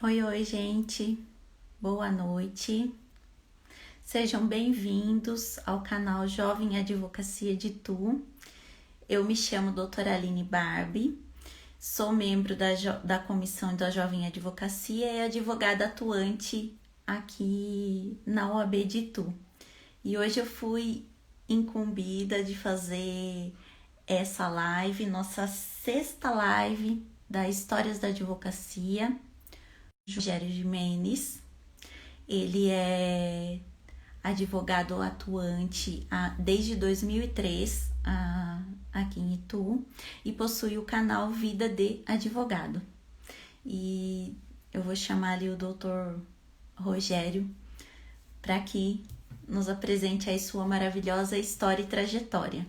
Oi, oi, gente. Boa noite. Sejam bem-vindos ao canal Jovem Advocacia de Tu. Eu me chamo doutora Aline Barbie, sou membro da comissão da Jovem Advocacia e advogada atuante aqui na OAB de Tu. E hoje eu fui incumbida de fazer essa live, nossa sexta live da Histórias da Advocacia, Rogério Jimenez. Ele é advogado atuante desde 2003 aqui em Itu e possui o canal Vida de Advogado. E eu vou chamar ali o doutor Rogério para que nos apresente aí sua maravilhosa história e trajetória.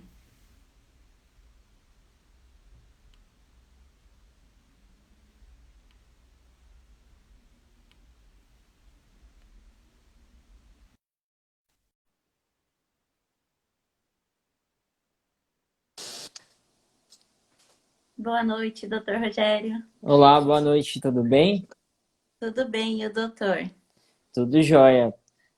Boa noite, doutor Rogério. Olá, boa noite, tudo bem? Tudo bem, e o doutor? Tudo jóia.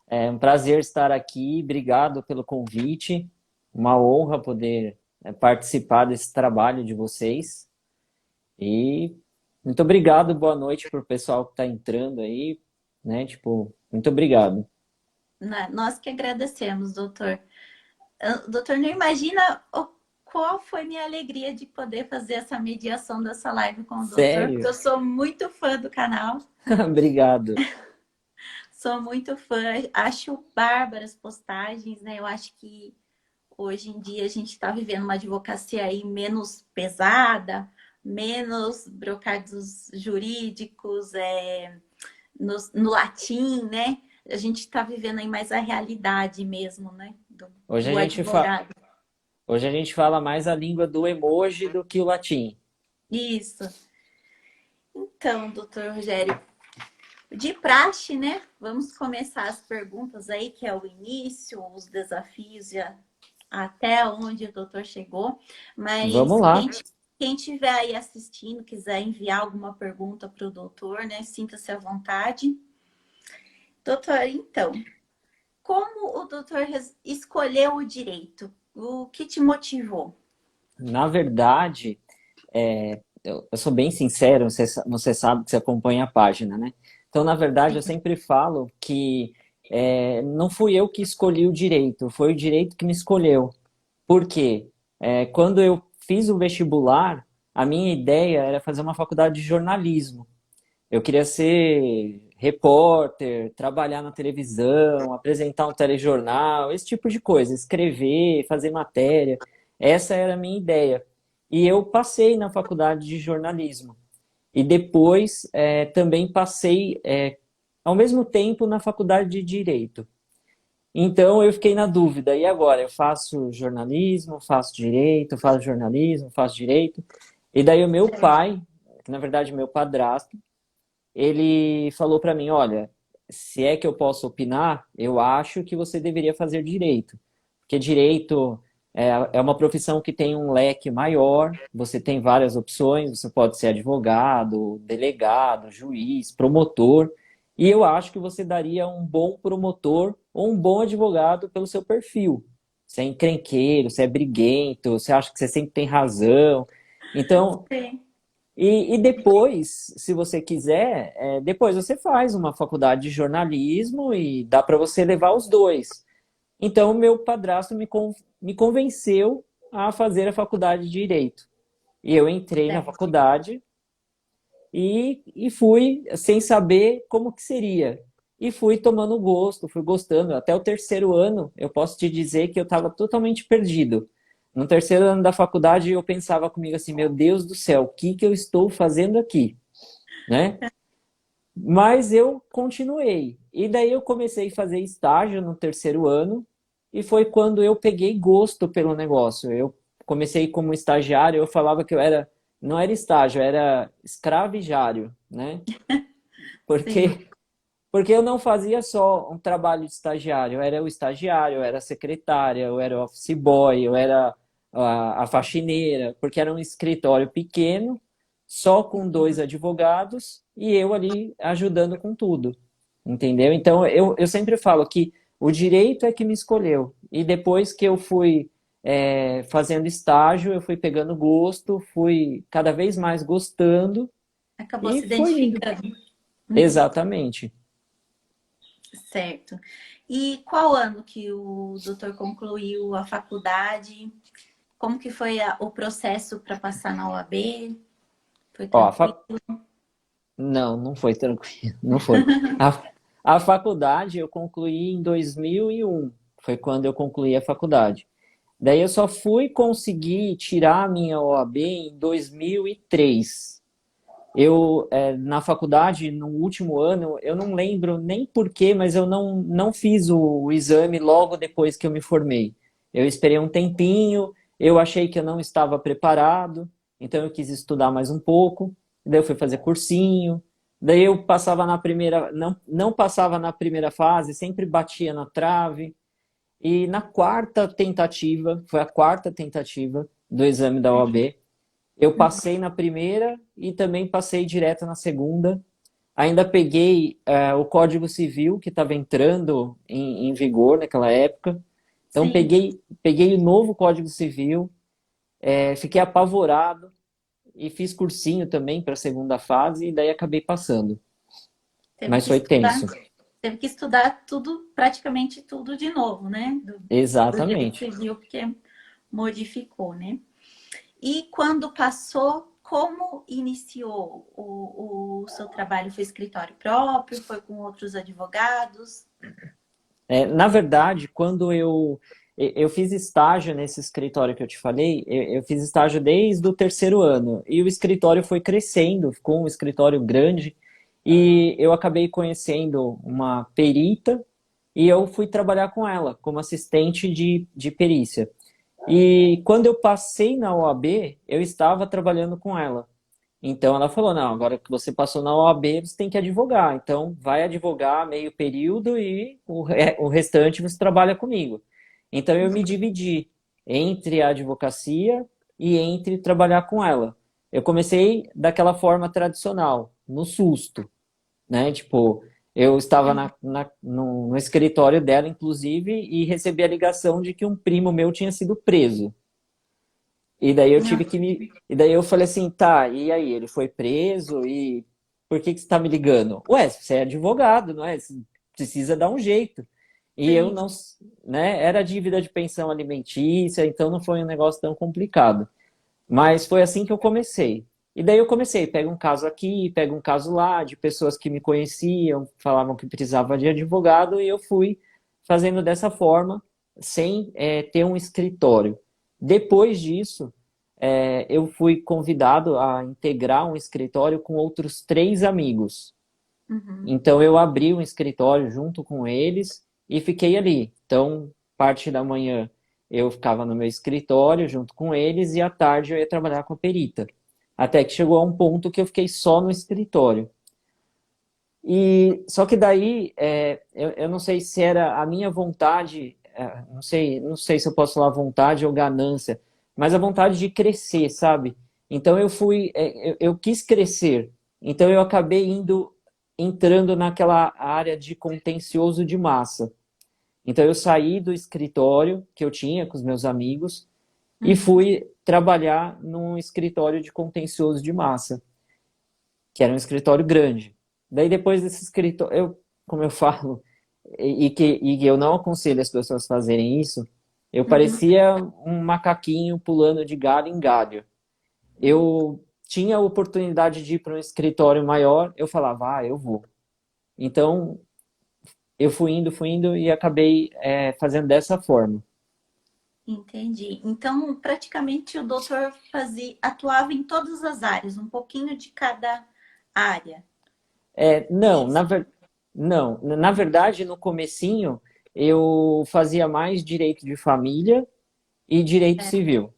É um prazer estar aqui, obrigado pelo convite. Uma honra poder participar desse trabalho de vocês. E muito obrigado, boa noite para o pessoal que está entrando aí, né? Tipo, muito obrigado. Nós que agradecemos, doutor. Doutor, não imagina qual foi minha alegria de poder fazer essa mediação dessa live com o doutor, porque Sério? eu sou muito fã do canal, Obrigado. sou muito fã, acho bárbaras as postagens, né? Eu acho que hoje em dia a gente está vivendo uma advocacia aí menos pesada, menos brocados jurídicos, no latim, né? A gente está vivendo aí mais a realidade mesmo, né? Do, Hoje a do gente fa... advogado. Hoje a gente fala mais a língua do emoji do que o latim. Isso. Então, doutor Rogério, de praxe, né? Vamos começar as perguntas aí, que é o início, os desafios e até onde o doutor chegou. Vamos Mas lá. quem estiver aí assistindo, quiser enviar alguma pergunta para o doutor, né? Sinta-se à vontade. Doutor, então, como o doutor escolheu o direito? O que te motivou? Na verdade, eu sou bem sincero, você sabe que você acompanha a página, né? Então, na verdade, eu Sim. sempre falo que não fui eu que escolhi o direito, foi o direito que me escolheu. Por quê? Quando eu fiz o vestibular, a minha ideia era fazer uma faculdade de jornalismo. Eu queria ser repórter, trabalhar na televisão, apresentar um telejornal, esse tipo de coisa, escrever, fazer matéria. Essa era a minha ideia. E eu passei na faculdade de jornalismo. E depois também passei, ao mesmo tempo, na faculdade de direito. Então eu fiquei na dúvida, e agora? Eu faço jornalismo, faço direito, faço jornalismo, faço direito. E daí o meu pai, que na verdade é meu padrasto, ele falou para mim, olha, se é que eu posso opinar, eu acho que você deveria fazer direito. Porque direito é uma profissão que tem um leque maior, você tem várias opções, você pode ser advogado, delegado, juiz, promotor, e eu acho que você daria um bom promotor ou um bom advogado pelo seu perfil. Você é encrenqueiro, você é briguento, você acha que você sempre tem razão. Então, Sim. e depois, se você quiser, depois você faz uma faculdade de jornalismo e dá para você levar os dois. Então, meu padrasto me convenceu a fazer a faculdade de Direito. E eu entrei na Certo. faculdade e fui sem saber como que seria. E fui tomando gosto, fui gostando. Até o terceiro ano, eu posso te dizer que eu estava totalmente perdido. No terceiro ano da faculdade, eu pensava comigo assim, meu Deus do céu, o que que eu estou fazendo aqui? Né? Mas eu continuei. E daí eu comecei a fazer estágio no terceiro ano, e foi quando eu peguei gosto pelo negócio. Eu comecei como estagiário, eu falava que eu era, não era estágio, era escravijário, né? Sim. Porque porque eu não fazia só um trabalho de estagiário, eu era o estagiário, eu era a secretária, eu era o office boy, eu era a faxineira, porque era um escritório pequeno, só com dois advogados e eu ali ajudando com tudo, entendeu? Então, eu sempre falo que o direito é que me escolheu. E depois que eu fui fazendo estágio, eu fui pegando gosto, fui cada vez mais gostando Acabou e se foi indo. identificando. Uhum, Exatamente. certo. E qual ano que o doutor concluiu a faculdade? Como que foi o processo para passar na OAB? Foi Ó, tranquilo? não, não foi tranquilo, não foi. A faculdade eu concluí em 2001, foi quando eu concluí a faculdade. Daí eu só fui conseguir tirar a minha OAB em 2003. Na faculdade, no último ano, eu não lembro nem porquê, mas eu não fiz o exame logo depois que eu me formei. Eu esperei um tempinho, eu achei que eu não estava preparado, então eu quis estudar mais um pouco, daí eu fui fazer cursinho, daí eu passava na primeira, não passava na primeira fase, sempre batia na trave, e na quarta tentativa, foi a quarta tentativa do exame da OAB, eu passei na primeira e também passei direto na segunda. Ainda peguei o Código Civil, que estava entrando em vigor naquela época. Então, Sim, peguei o novo Código Civil, fiquei apavorado e fiz cursinho também para a segunda fase e daí acabei passando. teve Mas que foi estudar, tenso. teve que estudar tudo, praticamente tudo de novo, né? Do direito Exatamente. civil, porque modificou, né? E quando passou, como iniciou o seu trabalho? Foi escritório próprio? Foi com outros advogados? Na verdade, quando eu fiz estágio nesse escritório que eu te falei, eu fiz estágio desde o terceiro ano, e o escritório foi crescendo, ficou um escritório grande, e eu acabei conhecendo uma perita, e eu fui trabalhar com ela, como assistente de perícia. E quando eu passei na OAB, eu estava trabalhando com ela. Então ela falou: não, agora que você passou na OAB, você tem que advogar. Então vai advogar meio período e o restante você trabalha comigo. Então eu me dividi entre a advocacia e entre trabalhar com ela. Eu comecei daquela forma tradicional, no susto, né? Tipo, eu estava no escritório dela, inclusive, e recebi a ligação de que um primo meu tinha sido preso. E daí eu tive que me. E daí eu falei assim, tá, e aí? Ele foi preso e por que que você tá me ligando? Ué, você é advogado, não é? Você precisa dar um jeito. E eu Sim. não, né? Era dívida de pensão alimentícia, então não foi um negócio tão complicado. Mas foi assim que eu comecei. E daí eu comecei, pega um caso aqui, pega um caso lá, de pessoas que me conheciam, falavam que precisava de advogado, e eu fui fazendo dessa forma, sem ter um escritório. Depois disso, eu fui convidado a integrar um escritório com outros três amigos. Uhum. Então eu abri um escritório junto com eles e fiquei ali. Então, parte da manhã eu ficava no meu escritório junto com eles e à tarde eu ia trabalhar com a perita. Até que chegou a um ponto que eu fiquei só no escritório. E só que daí eu não sei se era a minha vontade, não sei se eu posso falar vontade ou ganância, mas a vontade de crescer, sabe? Então eu quis crescer. Então eu acabei entrando naquela área de contencioso de massa. Então eu saí do escritório que eu tinha com os meus amigos e Uhum. fui trabalhar num escritório de contencioso de massa, que era um escritório grande. Daí depois desse escritório, como eu falo, e que eu não aconselho as pessoas fazerem isso, eu Uhum. parecia um macaquinho pulando de galho em galho. Eu tinha a oportunidade de ir para um escritório maior, eu falava, eu vou. Então, eu fui indo e acabei fazendo dessa forma. Entendi. Então, praticamente o doutor atuava em todas as áreas, um pouquinho de cada área. Não, Isso. não, na verdade, no comecinho, eu fazia mais direito de família e direito É. civil.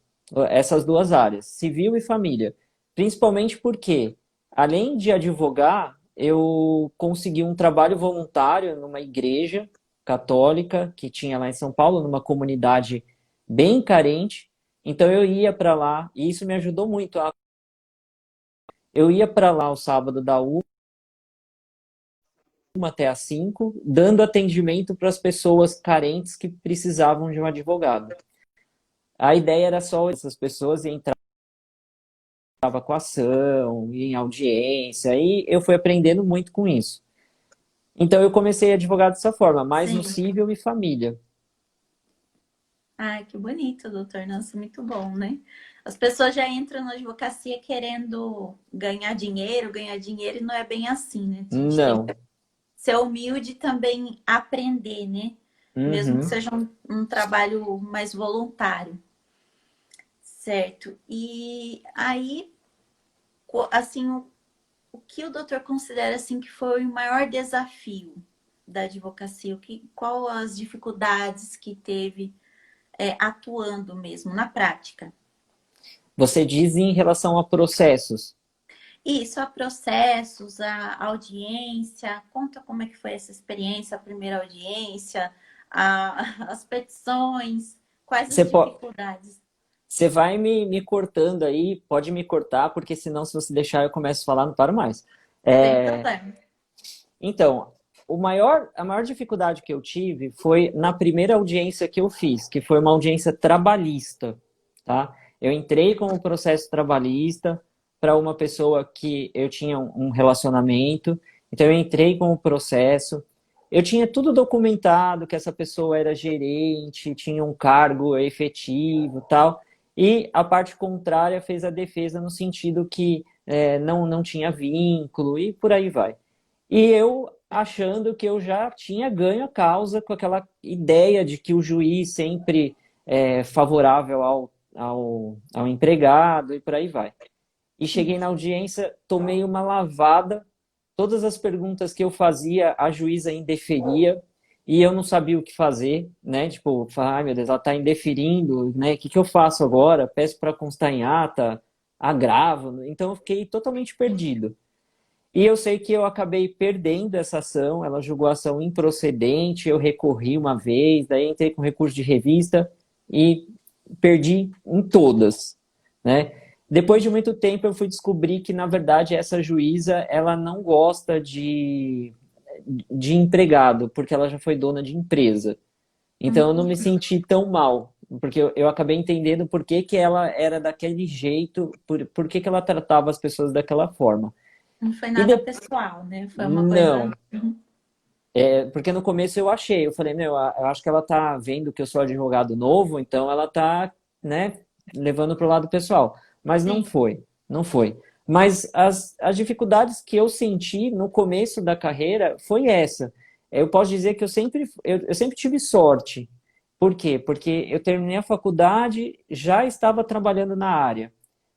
Essas duas áreas, civil e família. Principalmente porque, além de advogar, eu consegui um trabalho voluntário numa igreja católica que tinha lá em São Paulo, numa comunidade bem carente. Então eu ia para lá e isso me ajudou muito. eu ia para lá o sábado da 1 até às 5, dando atendimento para as pessoas carentes que precisavam de um advogado. A ideia era só essas pessoas entrava com ação, em audiência, e eu fui aprendendo muito com isso. Então eu comecei a advogar dessa forma, mais no Sim. civil e família. Ai, que bonito, doutor. Nossa, muito bom, né? As pessoas já entram na advocacia querendo ganhar dinheiro e não é bem assim, né? A gente tem que Não. ser humilde e também aprender, né? Mesmo que Uhum. seja um trabalho mais voluntário, certo? E aí, assim, o que o doutor considera assim que foi o maior desafio da advocacia? Qual as dificuldades que teve atuando mesmo na prática? Você diz em relação a processos. Isso, a processos, a audiência, conta como é que foi essa experiência, a primeira audiência, as petições, quais Você, as po- dificuldades? você vai me cortando aí, pode me cortar, porque senão, se você deixar, eu começo a falar, não paro mais. Sem É, problema. então, a maior dificuldade que eu tive foi na primeira audiência que eu fiz, que foi uma audiência trabalhista, tá? Eu entrei com um processo trabalhista para uma pessoa que eu tinha um relacionamento, então eu entrei com o processo. Eu tinha tudo documentado, que essa pessoa era gerente, tinha um cargo efetivo, tal. E a parte contrária fez a defesa no sentido que não tinha vínculo e por aí vai. E eu achando que eu já tinha ganho a causa com aquela ideia de que o juiz sempre é favorável ao empregado e por aí vai. E cheguei na audiência, tomei uma lavada, todas as perguntas que eu fazia, a juíza indeferia, e eu não sabia o que fazer, né? Tipo, ai meu Deus, ela está indeferindo, né? O que que eu faço agora? Peço para constar em ata, agravo. Então eu fiquei totalmente perdido. E eu sei que eu acabei perdendo essa ação, ela julgou a ação improcedente, eu recorri uma vez, daí entrei com recurso de revista e perdi em todas, né? Depois de muito tempo eu fui descobrir que, na verdade, essa juíza, ela não gosta de empregado, porque ela já foi dona de empresa. Então eu não Uhum. me senti tão mal, porque eu acabei entendendo por que que ela era daquele jeito, por que que ela tratava as pessoas daquela forma. Não foi E nada de... pessoal, né? Foi uma coisa. Não, porque no começo eu achei, eu falei, meu, eu acho que ela tá vendo que eu sou advogado novo, então ela tá, né, levando pro lado pessoal. Mas não Sim. foi, não foi. Mas as dificuldades que eu senti no começo da carreira foi essa. Eu posso dizer que eu sempre tive sorte. Por quê? Porque eu terminei a faculdade, já estava trabalhando na área.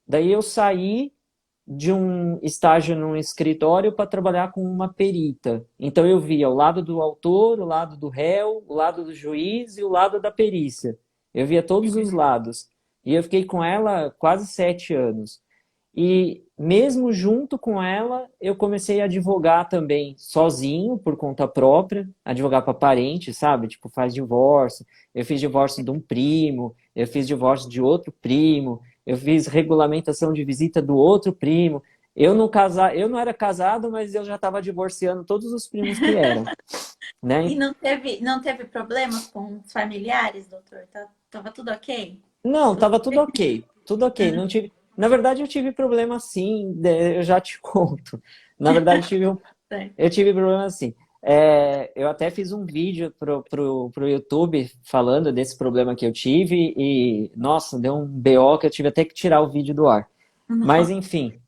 Daí eu saí de um estágio num escritório para trabalhar com uma perita. Então eu via o lado do autor, o lado do réu, o lado do juiz e o lado da perícia. Eu via todos os lados. E eu fiquei com ela quase 7 anos. E mesmo junto com ela, eu comecei a advogar também sozinho, por conta própria, advogar para parente, sabe? Tipo, faz divórcio. Eu fiz divórcio de um primo, eu fiz divórcio de outro primo, eu fiz regulamentação de visita do outro primo. Eu não era casado, mas eu já estava divorciando todos os primos que eram, E né? não teve problemas com os familiares, doutor? Tava tudo ok? Não, tava tudo ok. Tudo ok. Não tive. Na verdade, eu tive problema sim, eu já te conto. Na verdade, Certo. eu tive problema assim. Eu até fiz um vídeo pro YouTube falando desse problema que eu tive e, nossa, deu um BO que eu tive até que tirar o vídeo do ar. Mas, Nossa. enfim,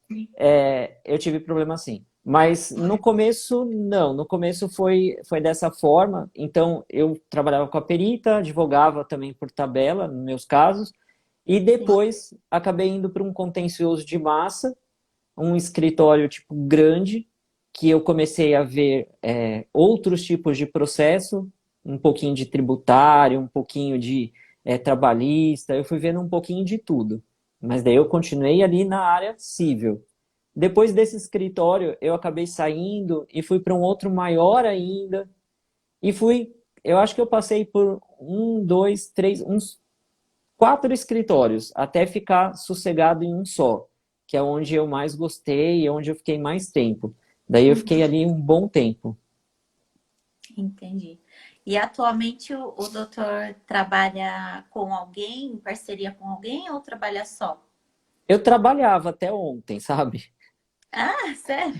eu tive problema assim. Mas no começo, não. No começo foi dessa forma. Então, eu trabalhava com a perita, advogava também por tabela, nos meus casos. E Sim. depois, acabei indo para um contencioso de massa, um escritório tipo grande, que eu comecei a ver outros tipos de processo, um pouquinho de tributário, um pouquinho de trabalhista, eu fui vendo um pouquinho de tudo. Mas daí eu continuei ali na área civil. Depois desse escritório, eu acabei saindo e fui para um outro maior ainda. E eu acho que eu passei por um, dois, três, uns 4 escritórios, até ficar sossegado em um só, que é onde eu mais gostei e onde eu fiquei mais tempo. Daí eu fiquei ali um bom tempo. Entendi. E atualmente o doutor trabalha com alguém, em parceria com alguém ou trabalha só? Eu trabalhava até ontem, sabe? Ah, sério?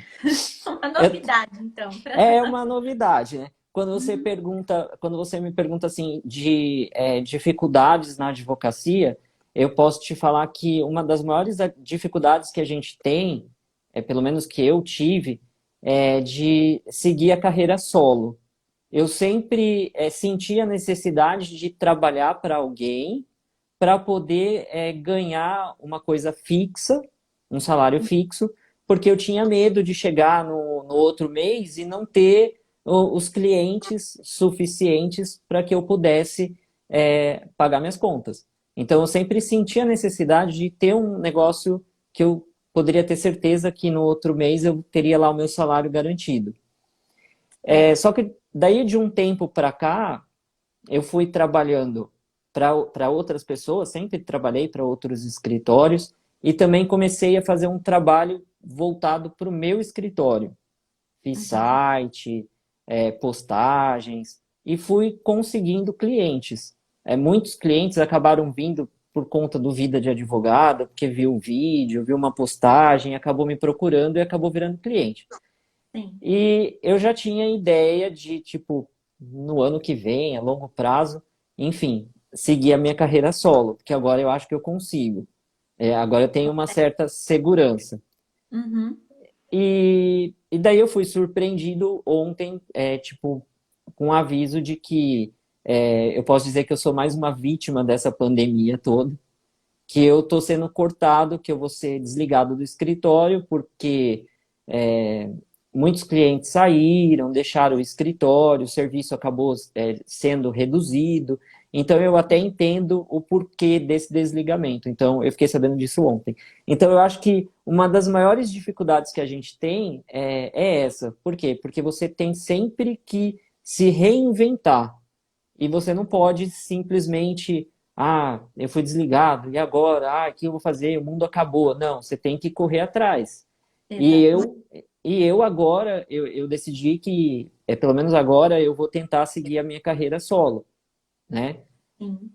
Uma Eu, novidade, então. é uma novidade, né? Uhum, Quando você me pergunta assim de dificuldades na advocacia, eu posso te falar que uma das maiores dificuldades que a gente tem, pelo menos que eu tive, é de seguir a carreira solo. Eu sempre senti a necessidade de trabalhar para alguém para poder ganhar uma coisa fixa, um salário fixo, porque eu tinha medo de chegar no outro mês e não ter os clientes suficientes para que eu pudesse pagar minhas contas. Então, eu sempre senti a necessidade de ter um negócio que eu poderia ter certeza que no outro mês eu teria lá o meu salário garantido. certo. Só que daí de um tempo para cá, eu fui trabalhando para outras pessoas, sempre trabalhei para outros escritórios e também comecei a fazer um trabalho voltado para o meu escritório. Fiz Uhum. site, postagens e fui conseguindo clientes. Muitos clientes acabaram vindo por conta do Vida de Advogado, porque viu o vídeo, viu uma postagem, acabou me procurando e acabou virando cliente. Sim. E eu já tinha ideia de, tipo, no ano que vem, a longo prazo, enfim, seguir a minha carreira solo, porque agora eu acho que eu consigo. Agora eu tenho uma certa segurança. Uhum. E daí eu fui surpreendido ontem, tipo, com um aviso de que eu posso dizer que eu sou mais uma vítima dessa pandemia toda, que eu estou sendo cortado, que eu vou ser desligado do escritório, porque muitos clientes saíram, deixaram o escritório, o serviço acabou sendo reduzido. Então, eu até entendo o porquê desse desligamento. Então, eu fiquei sabendo disso ontem. Então, eu acho que uma das maiores dificuldades que a gente tem é essa. Por quê? Porque você tem sempre que se reinventar. E você não pode simplesmente, eu fui desligado, e agora? O que eu vou fazer? O mundo acabou. Não, você tem que correr atrás. E Exato. eu, e eu agora, eu decidi que, pelo menos agora, eu vou tentar seguir a minha carreira solo, né? Sim.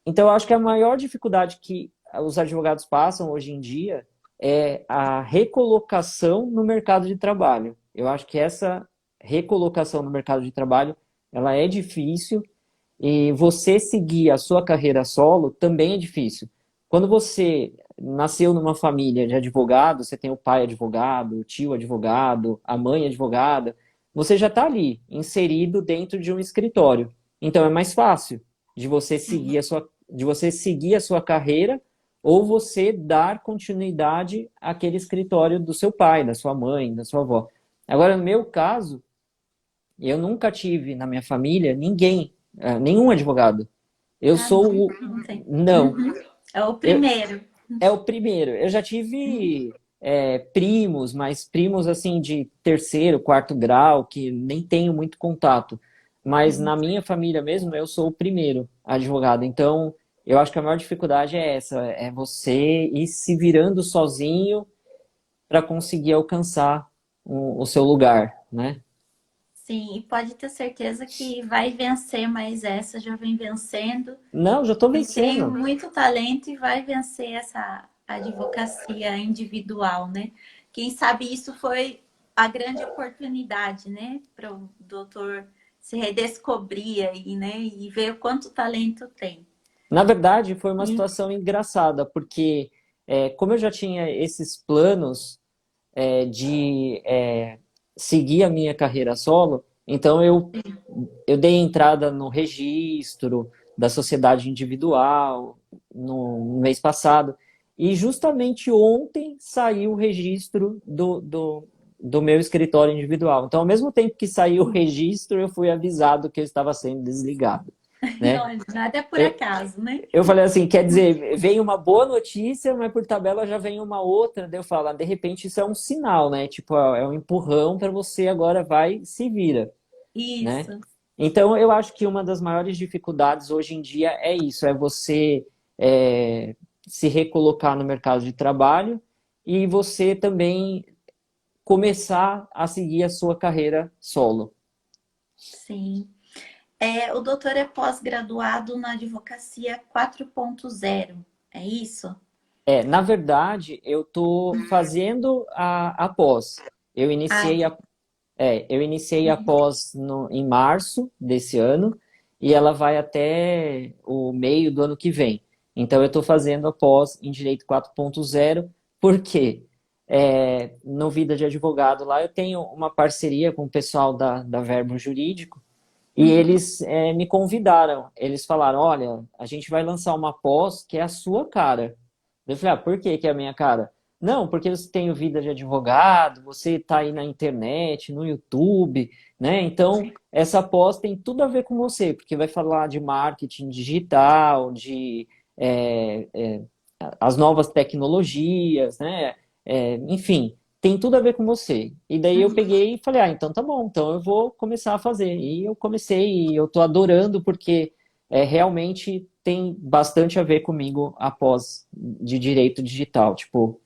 Então, eu acho que a maior dificuldade que os advogados passam hoje em dia é a recolocação no mercado de trabalho. Eu acho que essa recolocação no mercado de trabalho, ela é difícil e você seguir a sua carreira solo também é difícil. Quando você nasceu numa família de advogados, você tem o pai advogado, o tio advogado, a mãe advogada, você já está ali, inserido dentro de um escritório. Então é mais fácil Sim. de você seguir a sua carreira ou você dar continuidade àquele escritório do seu pai, da sua mãe, da sua avó. Agora, no meu caso, eu nunca tive na minha família ninguém, nenhum advogado. Eu Ah, sou não, o. não tem. Não, Uhum. É o eu, primeiro. é o primeiro. Eu já Uhum. tive primos, mas primos assim de terceiro, quarto grau, que nem tenho muito contato. Mas Uhum. na minha família mesmo, eu sou o primeiro advogado. Então, eu acho que a maior dificuldade é essa: é você ir se virando sozinho para conseguir alcançar o seu lugar, né? Sim, e pode ter certeza que vai vencer mais essa, já vem vencendo. Não, já estou E tem vencendo. muito talento e vai vencer essa advocacia individual, né? Quem sabe isso foi a grande oportunidade, né? Para o doutor se redescobrir aí, né? E ver o quanto talento tem. Na verdade, foi uma E, situação engraçada, porque como eu já tinha esses planos de seguir a minha carreira solo, então eu dei entrada no registro da sociedade individual no mês passado, e justamente ontem saiu o registro do meu escritório individual. Então, ao mesmo tempo que saiu o registro, eu fui avisado que eu estava sendo desligado, né? olha, nada é por acaso, né? Eu falei assim, quer dizer, vem uma boa notícia, mas por tabela já vem uma outra. Daí eu falo, de repente isso é um sinal, né? Tipo, é um empurrão para você agora vai se vira, né? Isso. Então eu acho que uma das maiores dificuldades hoje em dia é isso, é você é, se recolocar no mercado de trabalho e você também começar a seguir a sua carreira solo. Sim. O doutor é pós-graduado na advocacia 4.0, é isso? Na verdade, eu estou fazendo a pós. Eu Ah, iniciei eu iniciei a pós em março desse ano e ela vai até o meio do ano que vem. Então, eu estou fazendo a pós em Direito 4.0, porque no Vida de Advogado lá eu tenho uma parceria com o pessoal da Verbo Jurídico e uhum. eles me convidaram. Eles falaram: olha, a gente vai lançar uma pós que é a sua cara. Eu falei: ah, por que que é a minha cara? Não, porque você tem o Vida de Advogado, você está aí na internet, no YouTube, né? Então, essa pós tem tudo a ver com você, porque vai falar de marketing digital, de é, é, as novas tecnologias, né? Enfim, tem tudo a ver com você. E daí eu peguei e falei: ah, então tá bom, então eu vou começar a fazer. E eu comecei, e eu tô adorando, porque realmente tem bastante a ver comigo após de direito digital. Tipo,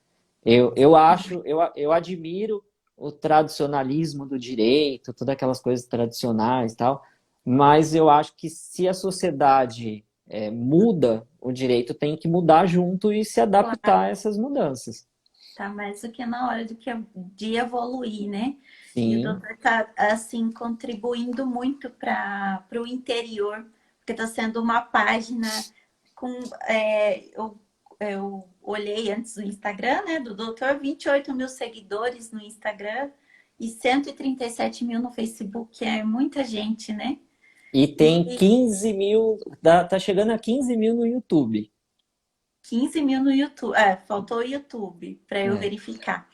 eu acho, eu admiro o tradicionalismo do direito, todas aquelas coisas tradicionais e tal, mas eu acho que se a sociedade muda, o direito tem que mudar junto e se Claro, adaptar a essas mudanças. tá mais do que na hora de evoluir, né? E o Sim, doutor está, assim, contribuindo muito para o interior, porque está sendo uma página com. Eu olhei antes do Instagram, né, do doutor, 28 mil seguidores no Instagram e 137 mil no Facebook, é muita gente, né? e tem E 15 mil, tá chegando a 15 mil no YouTube. 15 mil no YouTube. É, faltou o YouTube para eu É. verificar.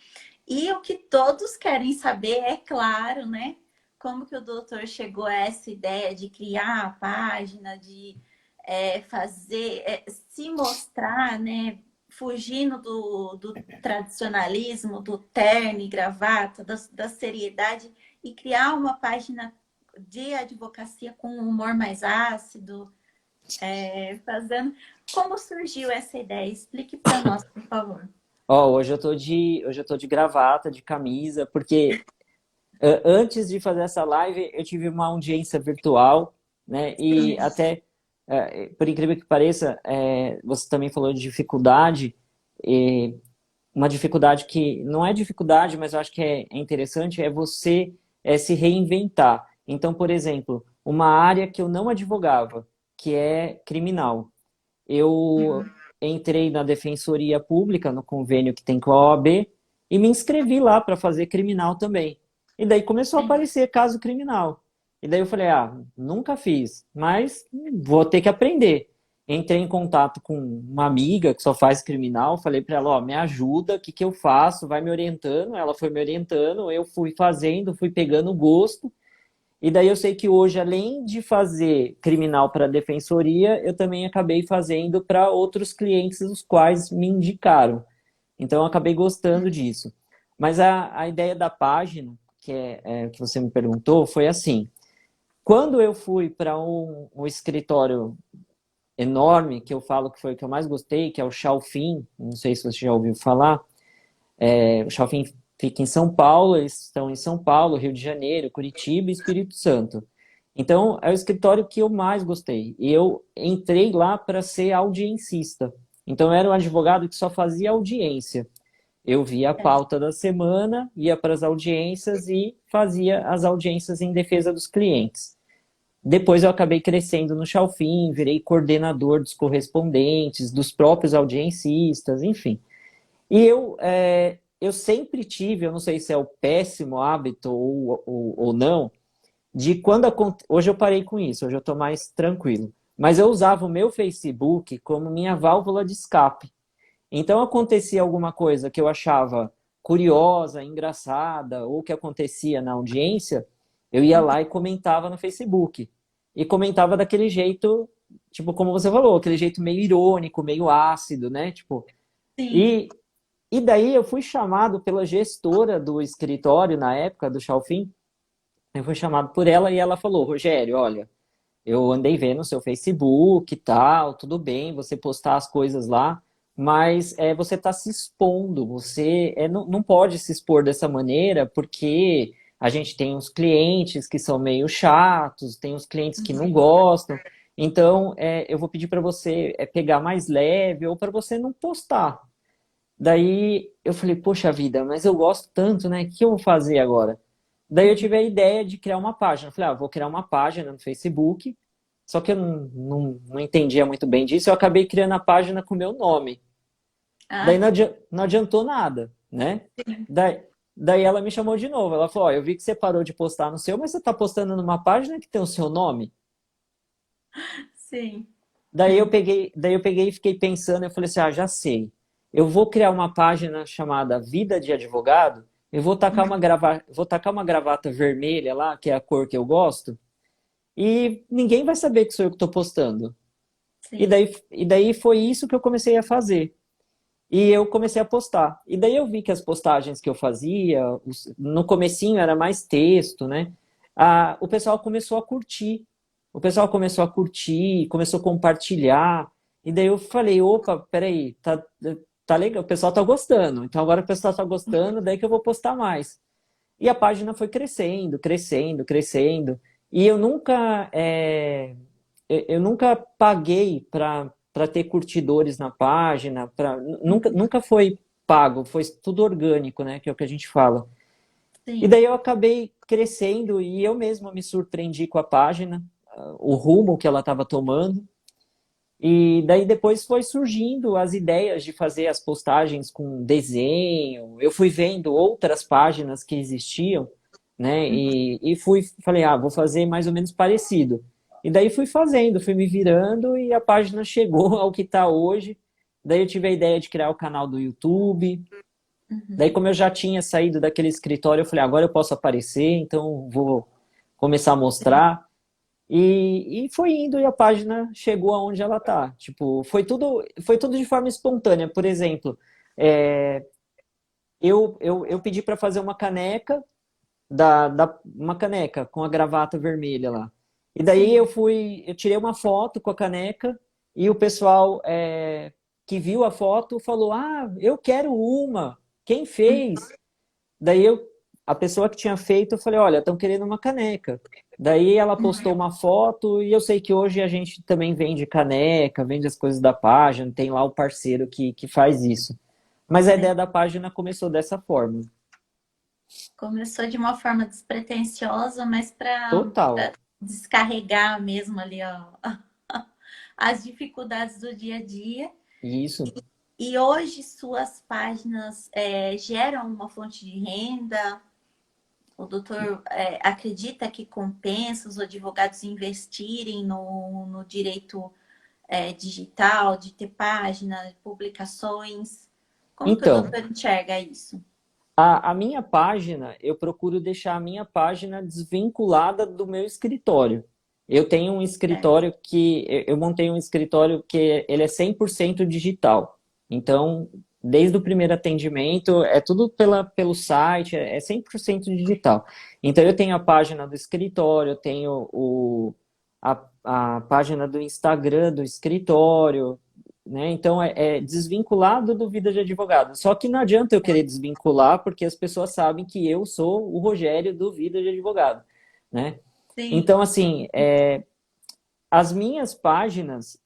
E o que todos querem saber é claro, né? Como que o doutor chegou a essa ideia de criar a página, de fazer, se mostrar, né? Fugindo do tradicionalismo, do terno e gravata, da seriedade, e criar uma página de advocacia com um humor mais ácido, fazendo. Como surgiu essa ideia? Explique para nós, por favor. Ó, hoje eu tô de gravata, de camisa, porque antes de fazer essa live eu tive uma audiência virtual, né? E até, por incrível que pareça, você também falou de dificuldade, e uma dificuldade que não é dificuldade, mas eu acho que é interessante, é você se reinventar. Então, por exemplo, uma área que eu não advogava, que é criminal. Eu entrei na Defensoria Pública, no convênio que tem com a OAB, e me inscrevi lá para fazer criminal também. E daí começou a aparecer caso criminal. E daí eu falei: ah, nunca fiz, mas vou ter que aprender. Entrei em contato com uma amiga que só faz criminal, falei para ela: ó, me ajuda, o que que eu faço? Vai me orientando. Ela foi me orientando, eu fui fazendo, fui pegando gosto. E daí eu sei que hoje, além de fazer criminal para a defensoria, eu também acabei fazendo para outros clientes, os quais me indicaram. Então eu acabei gostando disso. Mas a ideia da página, que você me perguntou, foi assim. Quando eu fui para um escritório enorme, que eu falo que foi o que eu mais gostei, que é o Chalfin, não sei se você já ouviu falar, o Chalfin fica em São Paulo, eles estão em São Paulo, Rio de Janeiro, Curitiba e Espírito Santo. Então, é o escritório que eu mais gostei. E eu entrei lá para ser audiencista. Então, eu era um advogado que só fazia audiência. Eu via a pauta da semana, ia para as audiências e fazia as audiências em defesa dos clientes. Depois eu acabei crescendo no Chalfin, virei coordenador dos correspondentes, dos próprios audiencistas, enfim. E eu sempre tive, eu não sei se é o péssimo hábito ou não, de hoje eu parei com isso, hoje eu estou mais tranquilo. Mas eu usava o meu Facebook como minha válvula de escape. Então acontecia alguma coisa que eu achava curiosa, engraçada, ou que acontecia na audiência, eu ia lá e comentava no Facebook. E comentava daquele jeito, tipo, como você falou, aquele jeito meio irônico, meio ácido, né? Tipo, Sim. e e daí eu fui chamado pela gestora do escritório na época do Chalfin. Eu fui chamado por ela e ela falou: Rogério, olha, eu andei vendo o seu Facebook e tal, tudo bem, você postar as coisas lá, mas você está se expondo, você não pode se expor dessa maneira, porque a gente tem uns clientes que são meio chatos, tem uns clientes que não gostam, então eu vou pedir para você pegar mais leve ou para você não postar. Daí eu falei, poxa vida, mas eu gosto tanto, né? O que eu vou fazer agora? Daí eu tive a ideia de criar uma página. Eu falei, vou criar uma página no Facebook, só que eu não entendia muito bem disso, eu acabei criando a página com o meu nome. Daí Ah, não adiantou nada, né? Daí ela me chamou de novo. Ela falou: Ó, eu vi que você parou de postar no seu, mas você tá postando numa página que tem o seu nome. sim. Daí eu peguei e fiquei pensando. Eu falei assim: já sei. Eu vou criar uma página chamada Vida de Advogado. Eu vou tacar uma gravata vermelha lá, que é a cor que eu gosto, e ninguém vai saber que sou eu que estou postando. Sim. E daí foi isso que eu comecei a fazer. E eu comecei a postar. E daí eu vi que as postagens que eu fazia, no comecinho era mais texto, né? O pessoal começou a curtir. O pessoal começou a curtir, começou a compartilhar. E daí eu falei, opa, peraí, tá legal, o pessoal tá gostando. Então agora o pessoal tá gostando, daí que eu vou postar mais. E a página foi crescendo, crescendo, crescendo. E eu nunca paguei para ter curtidores na página, nunca foi pago, foi tudo orgânico, né? Que é o que a gente fala. E Sim. daí eu acabei crescendo e eu mesmo me surpreendi com a página, o rumo que ela estava tomando. E daí depois foi surgindo as ideias de fazer as postagens com desenho. Eu fui vendo outras páginas que existiam, né? E falei, vou fazer mais ou menos parecido. E daí fui fazendo, fui me virando e a página chegou ao que está hoje. Daí eu tive a ideia de criar o canal do YouTube. Daí, Uhum. como eu já tinha saído daquele escritório, eu falei, agora eu posso aparecer, então vou começar a Sim. mostrar. E foi indo e a página chegou aonde ela tá. Tipo, foi tudo de forma espontânea. Por exemplo, é, eu pedi para fazer uma caneca uma caneca com a gravata vermelha lá. E daí Sim. eu tirei uma foto com a caneca e o pessoal que viu a foto falou: eu quero uma. Quem fez? Daí a pessoa que tinha feito, eu falei: olha, estão querendo uma caneca. Daí ela postou uma foto e eu sei que hoje a gente também vende caneca, vende as coisas da página, tem lá o parceiro que faz isso. Mas a Sim. ideia da página começou dessa forma. Começou de uma forma despretensiosa, mas para Total. descarregar mesmo ali, ó, as dificuldades do dia a dia. Isso. E hoje suas páginas geram uma fonte de renda? O doutor acredita que compensa os advogados investirem no direito digital, de ter página, publicações? Como que o Então, doutor enxerga isso? a minha página, eu procuro deixar a minha página desvinculada do meu escritório. Eu tenho um É. escritório eu montei um escritório que ele é 100% digital. Então, desde o primeiro atendimento, é tudo pelo site, é 100% digital. Então, eu tenho a página do escritório, eu tenho a página do Instagram do escritório, né? Então é desvinculado do vida de advogado. Só que não adianta eu querer desvincular, porque as pessoas sabem que eu sou o Rogério do vida de advogado, né? Sim. Então, assim, as minhas páginas,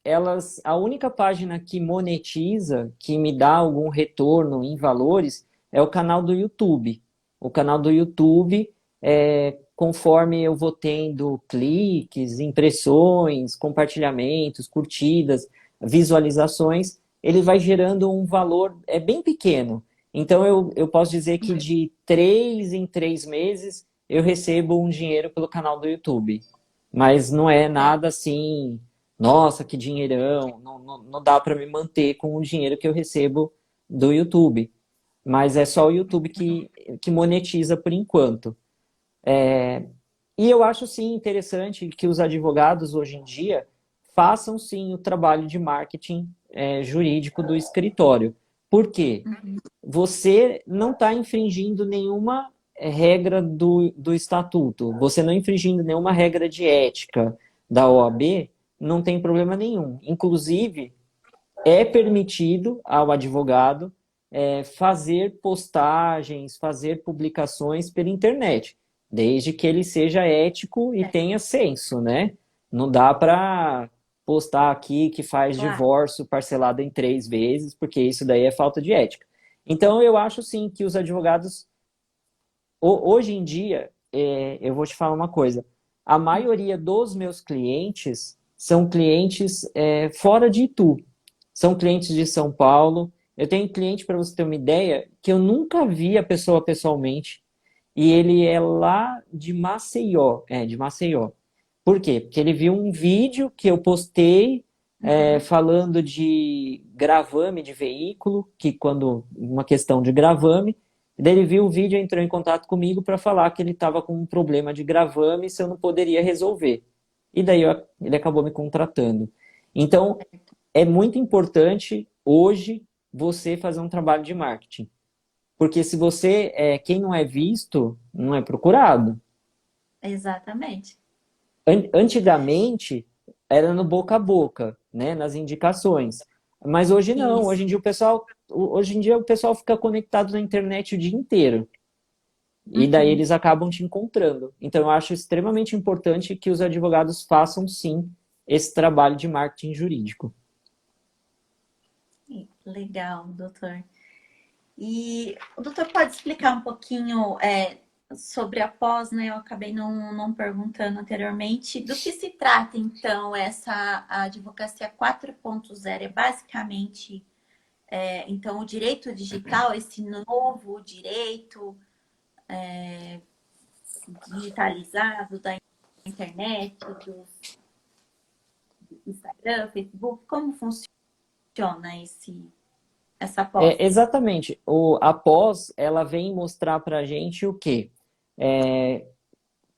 a única página que monetiza, que me dá algum retorno em valores, é o canal do YouTube. O canal do YouTube, conforme eu vou tendo cliques, impressões, compartilhamentos, curtidas, visualizações, ele vai gerando um valor bem pequeno. Então, eu posso dizer que de 3 em 3 meses eu recebo um dinheiro pelo canal do YouTube. Mas não é É. nada assim, nossa, que dinheirão. Não dá para me manter com o dinheiro que eu recebo do YouTube. Mas é só o YouTube que monetiza por enquanto. E eu acho sim interessante que os advogados hoje em dia façam sim o trabalho de marketing jurídico do escritório. Por quê? Você não está infringindo nenhuma regra do estatuto, você não infringindo nenhuma regra de ética da OAB, não tem problema nenhum. Inclusive, é permitido ao advogado fazer postagens, fazer publicações pela internet, desde que ele seja ético e É, tenha senso, né? Não dá para postar aqui que faz claro. divórcio parcelado em 3 vezes, porque isso daí é falta de ética. Então, eu acho sim que os advogados, hoje em dia, eu vou te falar uma coisa, a maioria dos meus clientes são clientes fora de Itu, são clientes de São Paulo. Eu tenho cliente, para você ter uma ideia, que eu nunca vi a pessoa pessoalmente, e ele é lá de Maceió, de Maceió. Por quê? Porque ele viu um vídeo que eu postei Uhum. falando de gravame de veículo, que quando uma questão de gravame, daí ele viu o vídeo e entrou em contato comigo para falar que ele estava com um problema de gravame e se eu não poderia resolver. E daí ele acabou me contratando. Então, é muito importante hoje você fazer um trabalho de marketing. Porque se você quem não é visto, não é procurado. Exatamente. Antigamente era no boca a boca, né, nas indicações. Mas hoje não, Isso. hoje em dia o pessoal fica conectado na internet o dia inteiro. E daí Uhum. eles acabam te encontrando. Então eu acho extremamente importante que os advogados façam sim esse trabalho de marketing jurídico. Legal, doutor. E o doutor pode explicar um pouquinho sobre a pós, né? Eu acabei não perguntando anteriormente. Do que se trata, então, essa a advocacia 4.0? É basicamente, então, o direito digital, esse novo direito digitalizado da internet, do Instagram, Facebook, como funciona essa pós? Exatamente. A pós, ela vem mostrar pra gente o quê?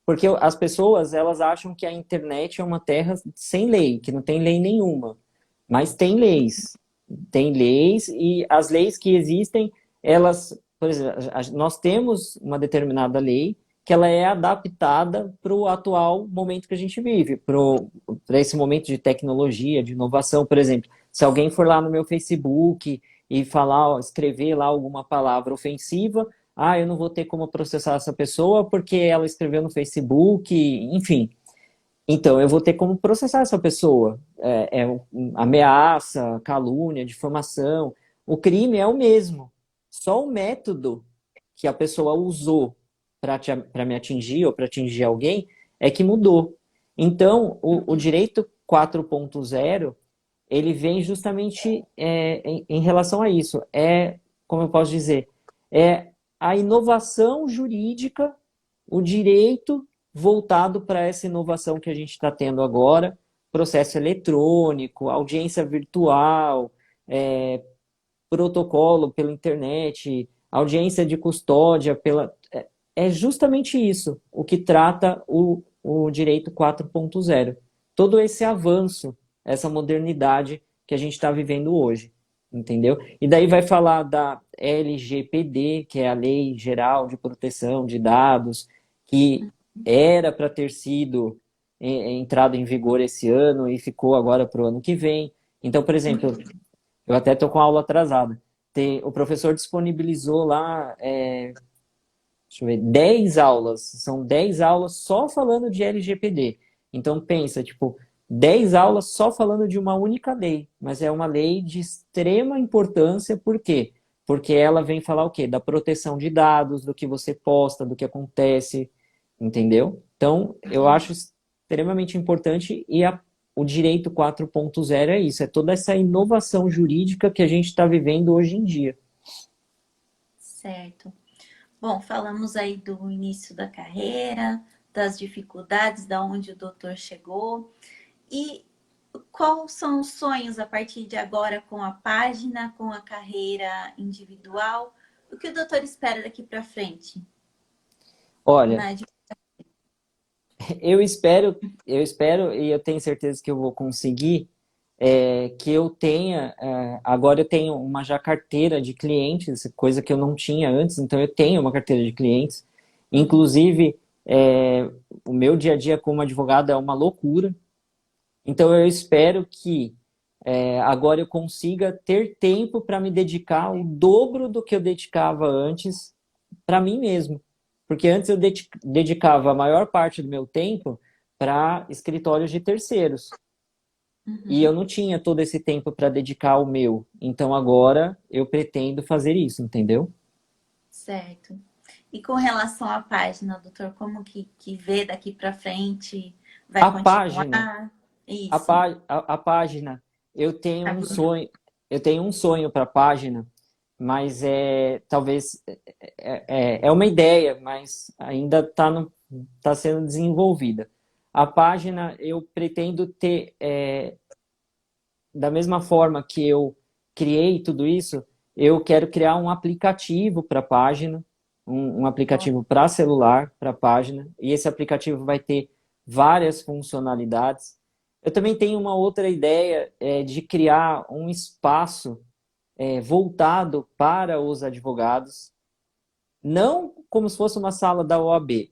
Porque as pessoas, elas acham que a internet é uma terra sem lei, que não tem lei nenhuma. Mas tem leis. Tem leis e as leis que existem, elas, por exemplo, nós temos uma determinada lei que ela é adaptada para o atual momento que a gente vive, para esse momento de tecnologia, de inovação, por exemplo. Se alguém for lá no meu Facebook e falar, ó, escrever lá alguma palavra ofensiva, eu não vou ter como processar essa pessoa porque ela escreveu no Facebook, enfim. Então, eu vou ter como processar essa pessoa. Ameaça, calúnia, difamação. O crime é o mesmo. Só o método que a pessoa usou para me atingir ou para atingir alguém é que mudou. Então, o direito 4.0 ele vem justamente em relação a isso. Como eu posso dizer, é a inovação jurídica, o direito voltado para essa inovação que a gente está tendo agora, processo eletrônico, audiência virtual, protocolo pela internet, audiência de custódia pela. É justamente isso o que trata o direito 4.0. Todo esse avanço, essa modernidade que a gente está vivendo hoje, entendeu? E daí vai falar da LGPD, que é a Lei Geral de Proteção de Dados, que era para ter sido entrado em vigor esse ano e ficou agora para o ano que vem. Então, por exemplo, eu até estou com a aula atrasada. O professor disponibilizou lá, deixa eu ver, 10 aulas. São 10 aulas só falando de LGPD. Então, pensa, tipo, 10 aulas só falando de uma única lei. Mas é uma lei de extrema importância, por quê? Porque ela vem falar o quê? Da proteção de dados, do que você posta, do que acontece, entendeu? Então, eu acho extremamente importante e o direito 4.0 é isso, é toda essa inovação jurídica que a gente está vivendo hoje em dia. Certo. Bom, falamos aí do início da carreira, das dificuldades, da onde o doutor chegou. E quais são os sonhos a partir de agora com a página, com a carreira individual? O que o doutor espera daqui para frente? Olha, Na... eu espero e eu tenho certeza que eu vou conseguir que eu tenha, agora eu tenho uma já carteira de clientes, coisa que eu não tinha antes, então eu tenho uma carteira de clientes. Uhum. Inclusive, o meu dia a dia como advogado é uma loucura. Então eu espero que agora eu consiga ter tempo para me dedicar o dobro do que eu dedicava antes para mim mesmo. Porque antes eu dedicava a maior parte do meu tempo para escritórios de terceiros. E eu Uhum. não tinha todo esse tempo para dedicar ao meu. Então agora eu pretendo fazer isso, entendeu? Certo. E com relação à página, doutor, como que vê daqui para frente? Vai A página, continuar? Isso. a página, eu tenho Tá um bom. sonho, eu tenho um sonho para a página, mas talvez é uma ideia, mas ainda tá sendo desenvolvida. A página eu pretendo ter, da mesma forma que eu criei tudo isso, eu quero criar um aplicativo para a página, um aplicativo para celular, para a página, e esse aplicativo vai ter várias funcionalidades. Eu também tenho uma outra ideia de criar um espaço voltado para os advogados, não como se fosse uma sala da OAB,